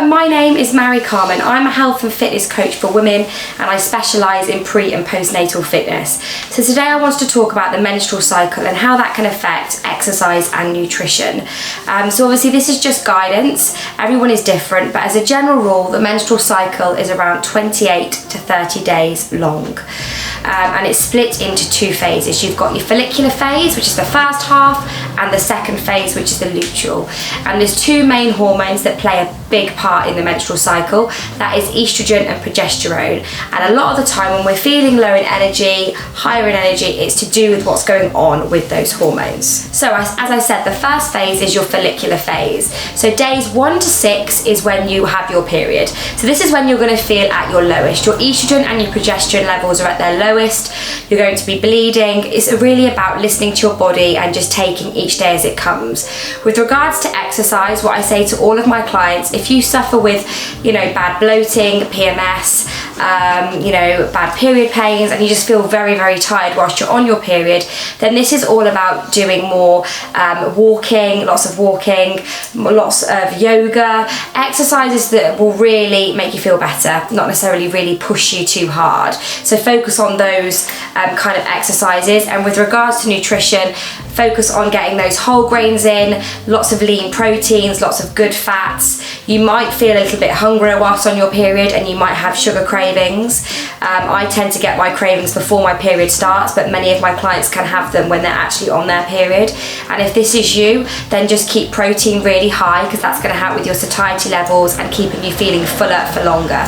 and my name is Mary Carmen. I'm a health and fitness coach for women, and I specialise in pre and postnatal fitness. So today I want to talk about the menstrual cycle and how that can affect exercise and nutrition. So obviously this is just guidance, everyone is different, but as a general rule the menstrual cycle is around 28 to 30 days long. And it's split into two phases. You've got your follicular phase, which is the first half, and the second phase, which is the luteal. And there's two main hormones that play a big part in the menstrual cycle. That is estrogen and progesterone. And a lot of the time when we're feeling low in energy, higher in energy, it's to do with what's going on with those hormones. So as I said, the first phase is your follicular phase. So days 1 to 6 is when you have your period. So this is when you're going to feel at your lowest. Your estrogen and your progesterone levels are at their lowest. You're going to be bleeding. It's really about listening to your body and just taking each day as it comes. With regards to exercise, what I say to all of my clients, if you suffer with, bad bloating, PMS, bad period pains, and you just feel very, very tired whilst you're on your period, then this is all about doing more walking, lots of yoga, exercises that will really make you feel better, not necessarily really push you too hard. So focus on those kind of exercises. And with regards to nutrition, focus on getting those whole grains in, lots of lean proteins, lots of good fats. You might feel a little bit hungrier whilst on your period, and you might have sugar cravings. I tend to get my cravings before my period starts, but many of my clients can have them when they're actually on their period. And if this is you, then just keep protein really high, because that's going to help with your satiety levels and keeping you feeling fuller for longer.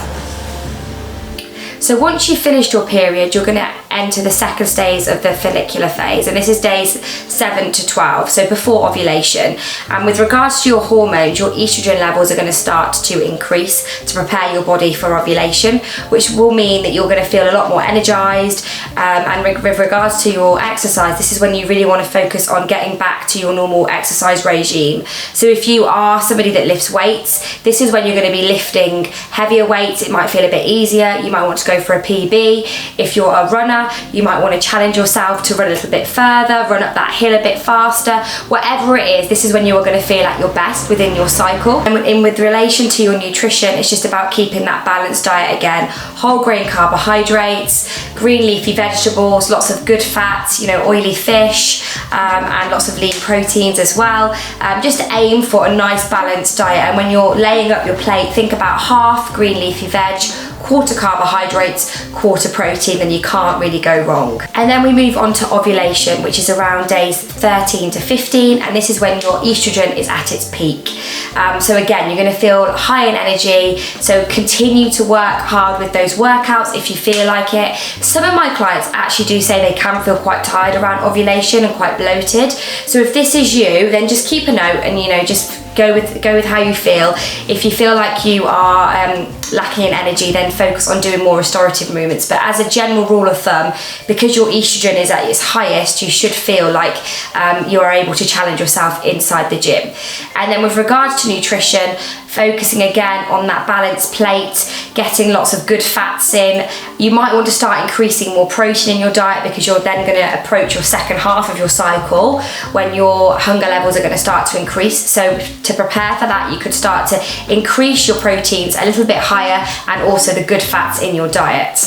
So once you've finished your period, you're going to enter the second stage of the follicular phase, and this is days 7 to 12, so before ovulation. And with regards to your hormones, your estrogen levels are going to start to increase to prepare your body for ovulation, which will mean that you're going to feel a lot more energized. And with regards to your exercise, this is when you really want to focus on getting back to your normal exercise regime. So if you are somebody that lifts weights, this is when you're going to be lifting heavier weights. It might feel a bit easier. You might want to go for a PB. If you're a runner, you might want to challenge yourself to run a little bit further, run up that hill a bit faster. Whatever it is, this is when you are going to feel at your best within your cycle. And with relation to your nutrition, it's just about keeping that balanced diet again. Whole grain carbohydrates, green leafy vegetables, lots of good fats, oily fish, and lots of lean proteins as well. Just aim for a nice balanced diet. And when you're laying up your plate, think about half green leafy veg, quarter carbohydrates, quarter protein, then you can't really go wrong. And then we move on to ovulation, which is around days 13 to 15, and this is when your estrogen is at its peak. So again, you're going to feel high in energy, so continue to work hard with those workouts if you feel like it. Some of my clients actually do say they can feel quite tired around ovulation and quite bloated. So if this is you, then just keep a note and just go with how you feel. If you feel like you are lacking in energy, then focus on doing more restorative movements. But as a general rule of thumb, because your estrogen is at its highest, you should feel like you are able to challenge yourself inside the gym. And then with regards to nutrition, focusing again on that balanced plate, getting lots of good fats in. You might want to start increasing more protein in your diet, because you're then going to approach your second half of your cycle when your hunger levels are going to start to increase. So to prepare for that, you could start to increase your proteins a little bit higher, and also the good fats in your diet.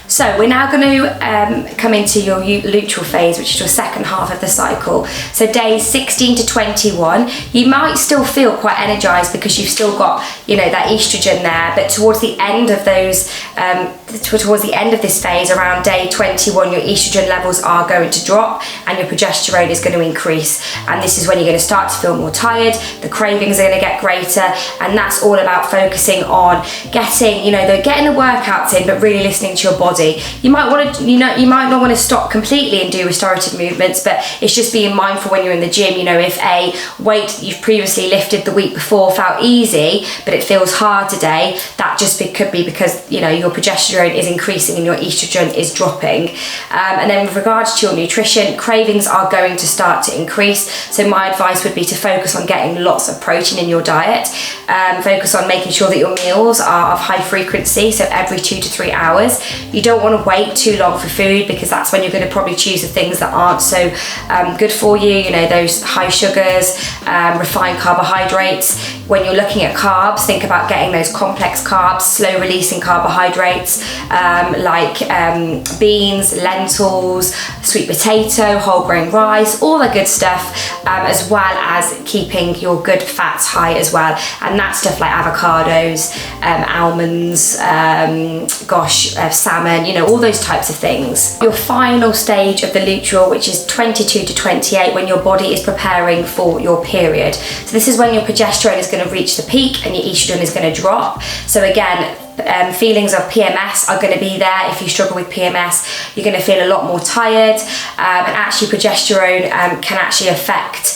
So we're now going to come into your luteal phase, which is your second half of the cycle. So days 16 to 21, you might still feel quite energized because you've still got, that estrogen there. But towards the end of this phase, around day 21, your estrogen levels are going to drop and your progesterone is going to increase. And this is when you're going to start to feel more tired. The cravings are going to get greater, and that's all about focusing on getting the workouts in, but really listening to your body. You might want to, you might not want to stop completely and do restorative movements, but it's just being mindful when you're in the gym. If a weight that you've previously lifted the week before felt easy, but it feels hard today, that just could be because your progesterone is increasing and your estrogen is dropping. And then with regards to your nutrition, cravings are going to start to increase. So my advice would be to focus on getting lots of protein in your diet. Focus on making sure that your meals are of high frequency, so every 2 to 3 hours. You don't want to wait too long for food, because that's when you're going to probably choose the things that aren't so good for you, you know, those high sugars, refined carbohydrates. When you're looking at carbs, think about getting those complex carbs, slow releasing carbohydrates, like beans, lentils, sweet potato, whole grain rice, all the good stuff, as well as keeping your good fats high as well. And that's stuff like avocados, almonds, salmon, you know, all those types of things. Your final stage of the luteal, which is 22 to 28, when your body is preparing for your period. So this is when your progesterone is going to reach the peak and your estrogen is going to drop. So again, feelings of PMS are going to be there. If you struggle with PMS, you're going to feel a lot more tired, and actually progesterone can actually affect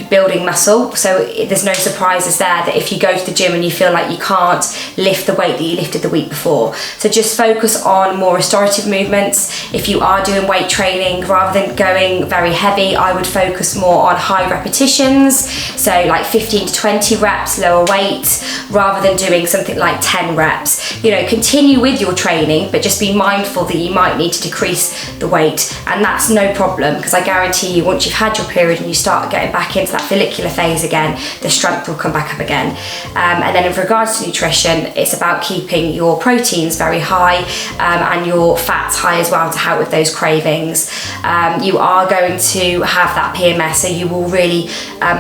building muscle. So there's no surprises there that if you go to the gym and you feel like you can't lift the weight that you lifted the week before. So just focus on more restorative movements. If you are doing weight training, rather than going very heavy, I would focus more on high repetitions, so like 15 to 20 reps, lower weight, rather than doing something like 10 reps. You know, continue with your training, but just be mindful that you might need to decrease the weight, and that's no problem, because I guarantee you, once you've had your period and you start getting back into that follicular phase again, the strength will come back up again. And then in regards to nutrition, it's about keeping your proteins very high, and your fats high as well, to help with those cravings. You are going to have that PMS, so you will really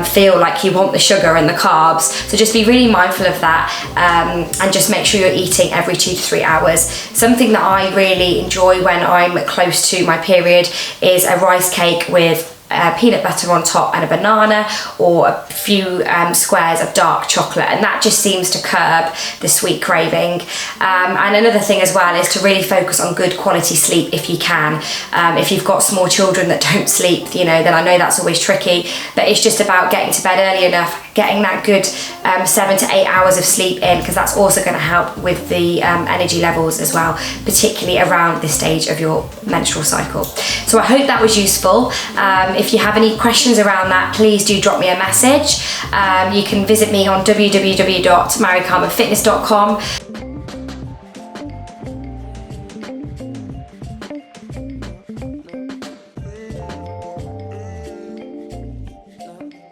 feel like you want the sugar and the carbs, so just be really mindful of that, and just make sure you're eating every 2 to 3 hours. Something that I really enjoy when I'm close to my period is a rice cake with peanut butter on top and a banana, or a few squares of dark chocolate, and that just seems to curb the sweet craving. And another thing as well is to really focus on good quality sleep if you can. If you've got small children that don't sleep, you know, then I know that's always tricky, but it's just about getting to bed early enough, getting that good 7 to 8 hours of sleep in, because that's also going to help with the energy levels as well, particularly around this stage of your menstrual cycle. So I hope that was useful. If you have any questions around that, please do drop me a message. You can visit me on www.marycarmenfitness.com.